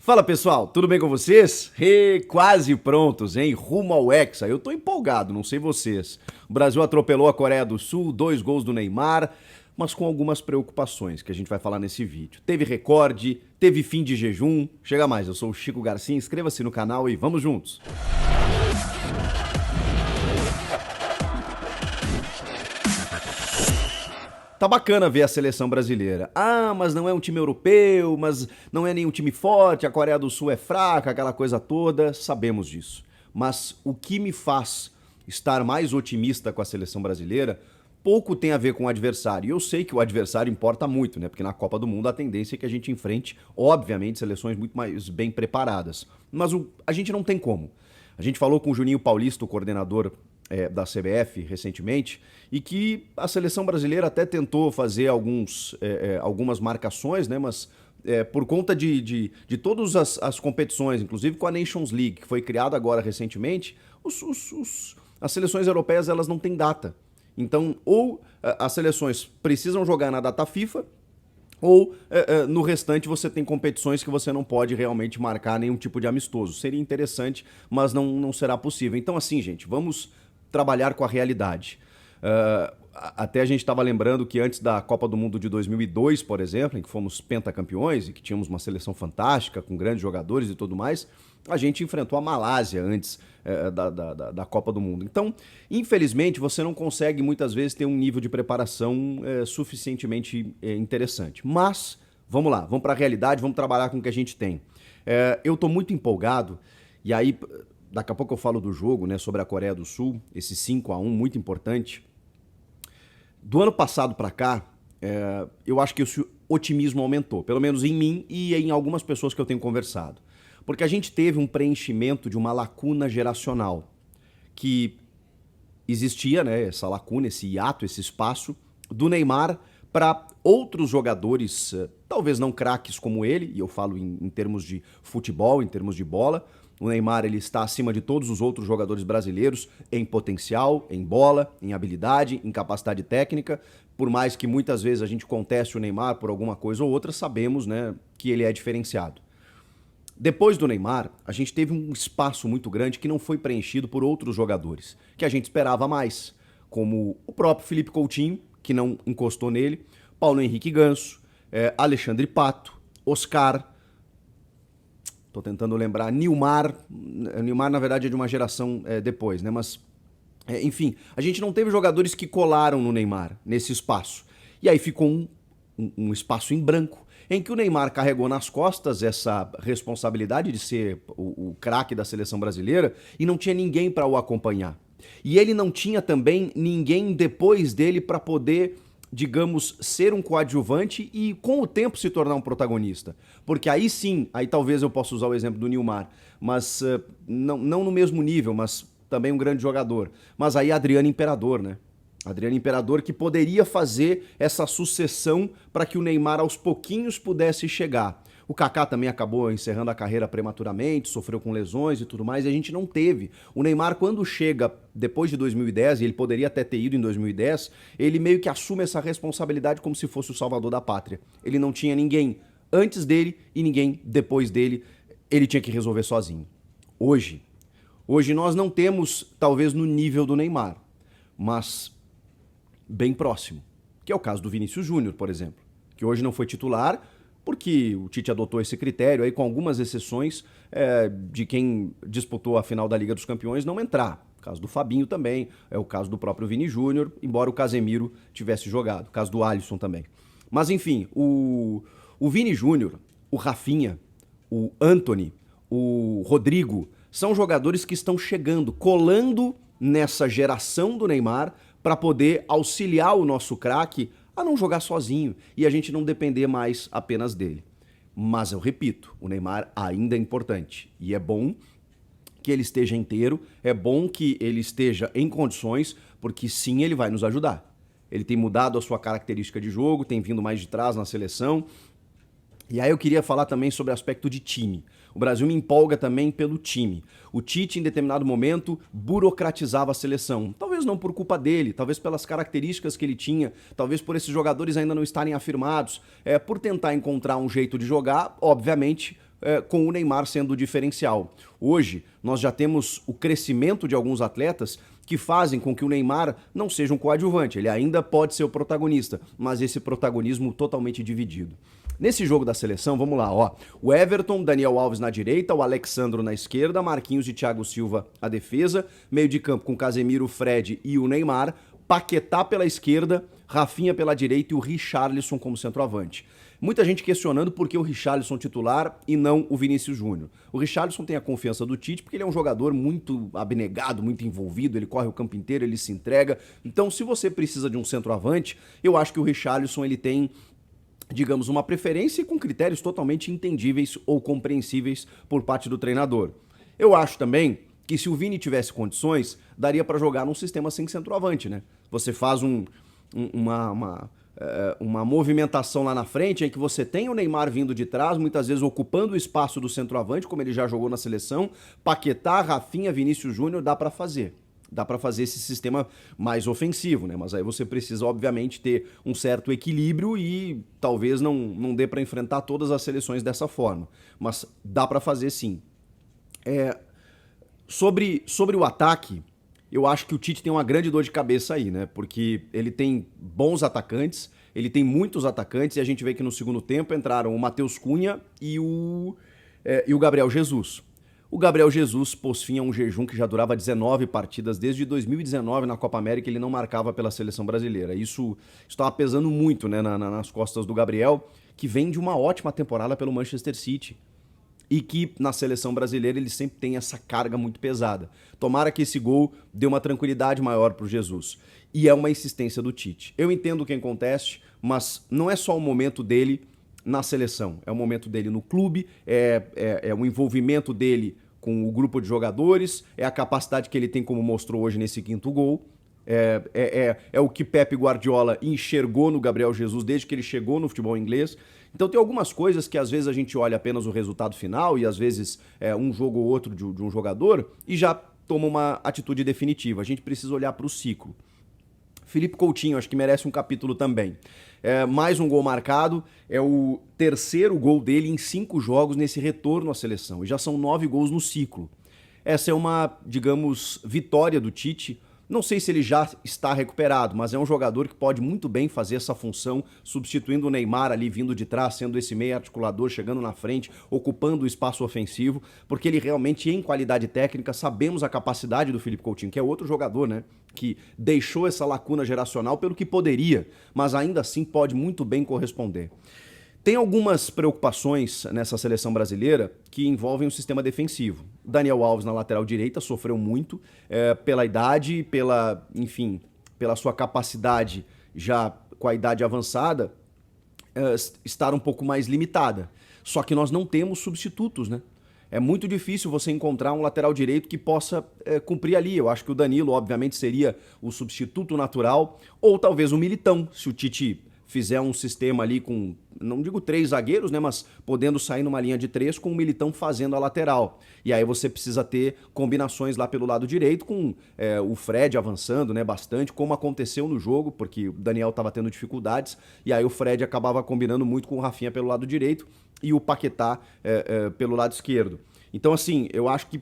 Fala pessoal, tudo bem com vocês? Quase prontos, hein? Rumo ao Hexa. Eu tô empolgado, não sei vocês. O Brasil atropelou a Coreia do Sul, 2 gols do Neymar, mas com algumas preocupações que a gente vai falar nesse vídeo. Teve recorde, teve fim de jejum. Chega mais, eu sou o Chico Garcia, inscreva-se no canal e vamos juntos. Tá bacana ver a seleção brasileira. Ah, mas não é um time europeu, mas não é nenhum time forte, a Coreia do Sul é fraca, aquela coisa toda, sabemos disso. Mas o que me faz estar mais otimista com a seleção brasileira pouco tem a ver com o adversário. E eu sei que o adversário importa muito, né? Porque na Copa do Mundo a tendência é que a gente enfrente, obviamente, seleções muito mais bem preparadas. Mas a gente não tem como. A gente falou com o Juninho Paulista, o coordenador da CBF recentemente, e que a seleção brasileira até tentou fazer algumas marcações, né, mas por conta de todas as competições, inclusive com a Nations League, que foi criada agora recentemente, as seleções europeias elas não têm data. Então, ou as seleções precisam jogar na data FIFA, ou no restante você tem competições que você não pode realmente marcar nenhum tipo de amistoso. Seria interessante, mas não será possível. Então assim, gente, vamos trabalhar com a realidade. Até a gente estava lembrando que antes da Copa do Mundo de 2002, por exemplo, em que fomos pentacampeões e que tínhamos uma seleção fantástica, com grandes jogadores e tudo mais, a gente enfrentou a Malásia antes da Copa do Mundo. Então, infelizmente, você não consegue muitas vezes ter um nível de preparação suficientemente interessante. Mas, vamos lá, vamos para a realidade, vamos trabalhar com o que a gente tem. Eu estou muito empolgado, e aí daqui a pouco eu falo do jogo, né, sobre a Coreia do Sul, esse 5-1 muito importante. Do ano passado para cá, eu acho que esse otimismo aumentou, pelo menos em mim e em algumas pessoas que eu tenho conversado. Porque a gente teve um preenchimento de uma lacuna geracional que existia, né, essa lacuna, esse hiato, esse espaço do Neymar para outros jogadores, talvez não craques como ele, e eu falo em termos de futebol, em termos de bola. O Neymar ele está acima de todos os outros jogadores brasileiros em potencial, em bola, em habilidade, em capacidade técnica. Por mais que muitas vezes a gente conteste o Neymar por alguma coisa ou outra, sabemos, né, que ele é diferenciado. Depois do Neymar, a gente teve um espaço muito grande que não foi preenchido por outros jogadores, que a gente esperava mais, como o próprio Felipe Coutinho, que não encostou nele, Paulo Henrique Ganso, Alexandre Pato, Oscar. Tô tentando lembrar, Nilmar, na verdade é de uma geração depois, né? Mas, enfim, a gente não teve jogadores que colaram no Neymar, nesse espaço. E aí ficou um espaço em branco, em que o Neymar carregou nas costas essa responsabilidade de ser o craque da seleção brasileira e não tinha ninguém para o acompanhar. E ele não tinha também ninguém depois dele para poder, digamos, ser um coadjuvante e com o tempo se tornar um protagonista. Porque aí sim, aí talvez eu possa usar o exemplo do Nilmar, mas não no mesmo nível, mas também um grande jogador. Mas aí Adriano Imperador, né? Adriano Imperador que poderia fazer essa sucessão para que o Neymar aos pouquinhos pudesse chegar. O Kaká também acabou encerrando a carreira prematuramente, sofreu com lesões e tudo mais, e a gente não teve. O Neymar, quando chega depois de 2010, e ele poderia até ter ido em 2010, ele meio que assume essa responsabilidade como se fosse o salvador da pátria. Ele não tinha ninguém antes dele e ninguém depois dele, ele tinha que resolver sozinho. Hoje nós não temos, talvez no nível do Neymar, mas bem próximo, que é o caso do Vinícius Júnior, por exemplo, que hoje não foi titular, porque o Tite adotou esse critério aí com algumas exceções de quem disputou a final da Liga dos Campeões não entrar. O caso do Fabinho também, é o caso do próprio Vini Júnior, embora o Casemiro tivesse jogado, o caso do Alisson também. Mas enfim, o Vini Júnior, o Rafinha, o Antony, o Rodrigo, são jogadores que estão chegando, colando nessa geração do Neymar para poder auxiliar o nosso craque a não jogar sozinho e a gente não depender mais apenas dele. Mas eu repito, o Neymar ainda é importante e é bom que ele esteja inteiro, é bom que ele esteja em condições, porque sim, ele vai nos ajudar. Ele tem mudado a sua característica de jogo, tem vindo mais de trás na seleção. E aí eu queria falar também sobre o aspecto de time. O Brasil me empolga também pelo time. O Tite, em determinado momento, burocratizava a seleção. Talvez não por culpa dele, talvez pelas características que ele tinha, talvez por esses jogadores ainda não estarem afirmados, por tentar encontrar um jeito de jogar, obviamente, com o Neymar sendo o diferencial. Hoje, nós já temos o crescimento de alguns atletas que fazem com que o Neymar não seja um coadjuvante. Ele ainda pode ser o protagonista, mas esse protagonismo totalmente dividido. Nesse jogo da seleção, vamos lá, ó. O Everton, Daniel Alves na direita, o Alexandro na esquerda, Marquinhos e Thiago Silva a defesa, meio de campo com Casemiro, Fred e o Neymar, Paquetá pela esquerda, Rafinha pela direita e o Richarlison como centroavante. Muita gente questionando por que o Richarlison titular e não o Vinícius Júnior. O Richarlison tem a confiança do Tite porque ele é um jogador muito abnegado, muito envolvido, ele corre o campo inteiro, ele se entrega. Então, se você precisa de um centroavante, eu acho que o Richarlison ele tem, digamos, uma preferência com critérios totalmente entendíveis ou compreensíveis por parte do treinador. Eu acho também que se o Vini tivesse condições, daria para jogar num sistema sem centroavante, né? Você faz uma movimentação lá na frente em que você tem o Neymar vindo de trás, muitas vezes ocupando o espaço do centroavante, como ele já jogou na seleção, Paquetá, Rafinha, Vinícius Júnior, dá para fazer. Dá para fazer esse sistema mais ofensivo, né? Mas aí você precisa, obviamente, ter um certo equilíbrio e talvez não dê para enfrentar todas as seleções dessa forma. Mas dá para fazer sim. Sobre o ataque, eu acho que o Tite tem uma grande dor de cabeça aí, né? Porque ele tem bons atacantes, ele tem muitos atacantes, e a gente vê que no segundo tempo entraram o Matheus Cunha e o Gabriel Jesus. O Gabriel Jesus pôs fim a um jejum que já durava 19 partidas, desde 2019 na Copa América ele não marcava pela seleção brasileira. Isso estava pesando muito, né, nas costas do Gabriel, que vem de uma ótima temporada pelo Manchester City. E que na seleção brasileira ele sempre tem essa carga muito pesada. Tomara que esse gol dê uma tranquilidade maior para o Jesus. E é uma insistência do Tite. Eu entendo quem conteste, mas não é só o momento dele na seleção. É o momento dele no clube, é o envolvimento dele com o grupo de jogadores, é a capacidade que ele tem, como mostrou hoje nesse quinto gol. É o que Pepe Guardiola enxergou no Gabriel Jesus desde que ele chegou no futebol inglês. Então tem algumas coisas que às vezes a gente olha apenas o resultado final e às vezes um jogo ou outro de um jogador e já toma uma atitude definitiva. A gente precisa olhar para o ciclo. Felipe Coutinho, acho que merece um capítulo também. Mais um gol marcado, é o terceiro gol dele em 5 jogos nesse retorno à seleção. E já são 9 gols no ciclo. Essa é uma, digamos, vitória do Tite. Não sei se ele já está recuperado, mas é um jogador que pode muito bem fazer essa função, substituindo o Neymar ali vindo de trás, sendo esse meio articulador, chegando na frente, ocupando o espaço ofensivo, porque ele realmente, em qualidade técnica, sabemos a capacidade do Felipe Coutinho, que é outro jogador, né, que deixou essa lacuna geracional pelo que poderia, mas ainda assim pode muito bem corresponder. Tem algumas preocupações nessa seleção brasileira que envolvem o sistema defensivo. Daniel Alves na lateral direita sofreu muito pela idade, pela sua capacidade já com a idade avançada estar um pouco mais limitada. Só que nós não temos substitutos, né? É muito difícil você encontrar um lateral direito que possa cumprir ali. Eu acho que o Danilo, obviamente, seria o substituto natural, ou talvez o Militão, se o Tite fizer um sistema ali com, não digo 3 zagueiros, né, mas podendo sair numa linha de 3 com o Militão fazendo a lateral. E aí você precisa ter combinações lá pelo lado direito com o Fred avançando, né, bastante, como aconteceu no jogo, porque o Daniel estava tendo dificuldades, e aí o Fred acabava combinando muito com o Rafinha pelo lado direito e o Paquetá pelo lado esquerdo. Então, assim, eu acho que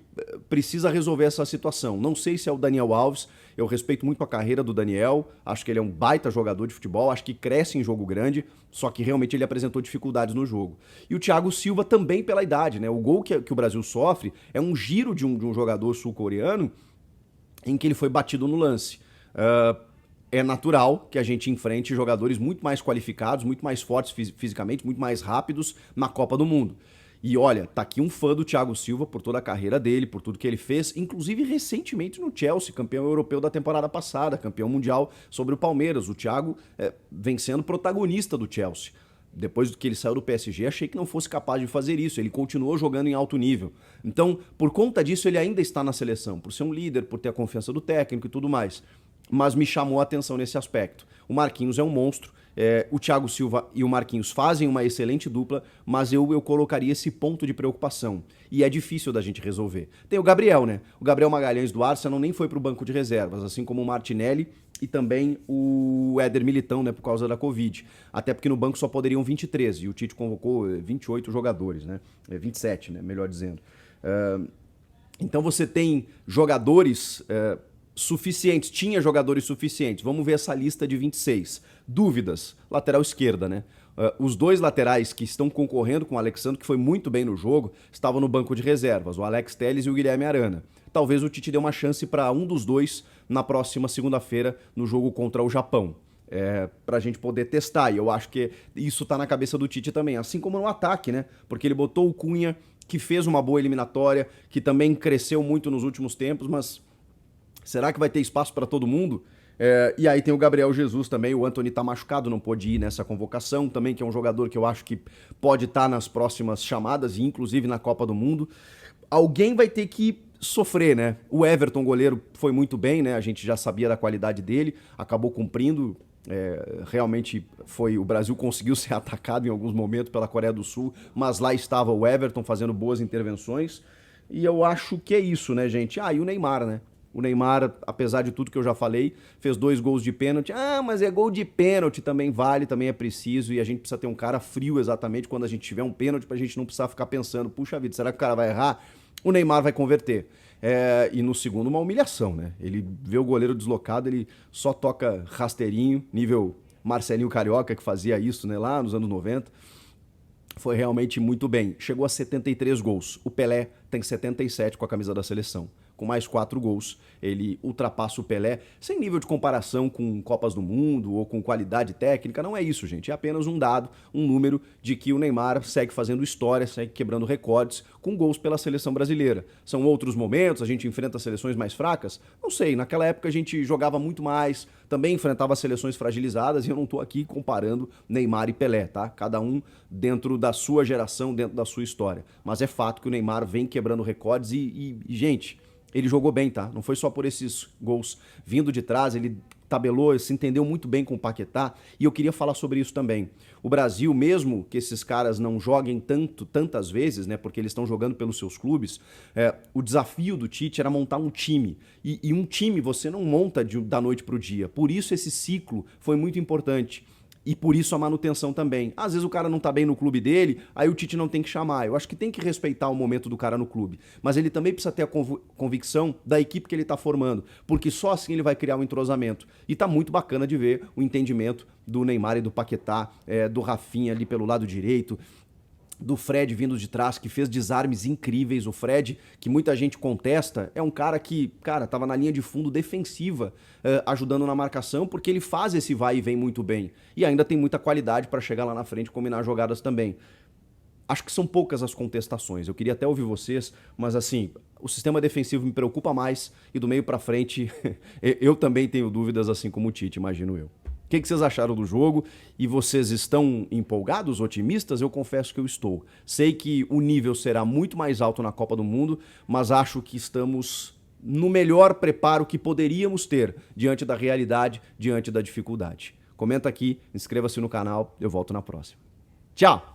precisa resolver essa situação. Não sei se é o Daniel Alves, eu respeito muito a carreira do Daniel, acho que ele é um baita jogador de futebol, acho que cresce em jogo grande, só que realmente ele apresentou dificuldades no jogo. E o Thiago Silva também pela idade, né? O gol que o Brasil sofre é um giro de um jogador sul-coreano em que ele foi batido no lance. É natural que a gente enfrente jogadores muito mais qualificados, muito mais fortes fisicamente, muito mais rápidos na Copa do Mundo. E olha, tá aqui um fã do Thiago Silva por toda a carreira dele, por tudo que ele fez, inclusive recentemente no Chelsea, campeão europeu da temporada passada, campeão mundial sobre o Palmeiras. O Thiago vem sendo protagonista do Chelsea. Depois do que ele saiu do PSG, achei que não fosse capaz de fazer isso. Ele continuou jogando em alto nível. Então, por conta disso, ele ainda está na seleção, por ser um líder, por ter a confiança do técnico e tudo mais. Mas me chamou a atenção nesse aspecto. O Marquinhos é um monstro. O Thiago Silva e o Marquinhos fazem uma excelente dupla, mas eu colocaria esse ponto de preocupação. E é difícil da gente resolver. Tem o Gabriel, né? O Gabriel Magalhães do Arsenal nem foi para o banco de reservas, assim como o Martinelli e também o Éder Militão, né, por causa da Covid. Até porque no banco só poderiam 23 e o Tite convocou 28 jogadores, né? 27, né, melhor dizendo. Então você tem jogadores suficientes, tinha jogadores suficientes. Vamos ver essa lista de 26. Dúvidas, lateral esquerda, né? Os dois laterais que estão concorrendo com o Alexandre, que foi muito bem no jogo, estavam no banco de reservas, o Alex Telles e o Guilherme Arana. Talvez o Tite dê uma chance para um dos dois na próxima segunda-feira no jogo contra o Japão. Pra gente poder testar, e eu acho que isso tá na cabeça do Tite também, assim como no ataque, né? Porque ele botou o Cunha, que fez uma boa eliminatória, que também cresceu muito nos últimos tempos, mas será que vai ter espaço para todo mundo? E aí tem o Gabriel Jesus também, o Antony tá machucado, não pôde ir nessa convocação também, que é um jogador que eu acho que pode estar nas próximas chamadas, e inclusive na Copa do Mundo. Alguém vai ter que sofrer, né? O Everton, goleiro, foi muito bem, né? A gente já sabia da qualidade dele, acabou cumprindo. Realmente foi, o Brasil conseguiu ser atacado em alguns momentos pela Coreia do Sul, mas lá estava o Everton fazendo boas intervenções, e eu acho que é isso, né, gente? E o Neymar, né? O Neymar, apesar de tudo que eu já falei, fez 2 gols de pênalti. Mas é gol de pênalti, também vale, também é preciso, e a gente precisa ter um cara frio exatamente quando a gente tiver um pênalti, pra gente não precisar ficar pensando, puxa vida, será que o cara vai errar? O Neymar vai converter. E no segundo, uma humilhação, né? Ele vê o goleiro deslocado, ele só toca rasteirinho, nível Marcelinho Carioca, que fazia isso, né, lá nos anos 90. Foi realmente muito bem. Chegou a 73 gols. O Pelé tem 77 com a camisa da seleção. Com mais 4 gols, ele ultrapassa o Pelé, sem nível de comparação com Copas do Mundo ou com qualidade técnica. Não é isso, gente. É apenas um dado, um número de que o Neymar segue fazendo história, segue quebrando recordes com gols pela seleção brasileira. São outros momentos, a gente enfrenta seleções mais fracas? Não sei, naquela época a gente jogava muito mais, também enfrentava seleções fragilizadas, e eu não tô aqui comparando Neymar e Pelé, tá? Cada um dentro da sua geração, dentro da sua história. Mas é fato que o Neymar vem quebrando recordes e gente, ele jogou bem, tá? Não foi só por esses gols vindo de trás, ele tabelou, se entendeu muito bem com o Paquetá, e eu queria falar sobre isso também. O Brasil, mesmo que esses caras não joguem tantas vezes, né, porque eles estão jogando pelos seus clubes, o desafio do Tite era montar um time. E um time você não monta da noite pro dia. Por isso esse ciclo foi muito importante. E por isso a manutenção também. Às vezes o cara não tá bem no clube dele, aí o Tite não tem que chamar. Eu acho que tem que respeitar o momento do cara no clube. Mas ele também precisa ter a convicção da equipe que ele tá formando, porque só assim ele vai criar um entrosamento. E tá muito bacana de ver o entendimento do Neymar e do Paquetá, do Rafinha ali pelo lado direito, do Fred vindo de trás, que fez desarmes incríveis. O Fred, que muita gente contesta, é um cara que, tava na linha de fundo defensiva, ajudando na marcação, porque ele faz esse vai e vem muito bem. E ainda tem muita qualidade para chegar lá na frente e combinar jogadas também. Acho que são poucas as contestações. Eu queria até ouvir vocês, mas assim, o sistema defensivo me preocupa mais, e do meio para frente eu também tenho dúvidas, assim como o Tite, imagino eu. O que vocês acharam do jogo? E vocês estão empolgados, otimistas? Eu confesso que eu estou. Sei que o nível será muito mais alto na Copa do Mundo, mas acho que estamos no melhor preparo que poderíamos ter diante da realidade, diante da dificuldade. Comenta aqui, inscreva-se no canal, eu volto na próxima. Tchau!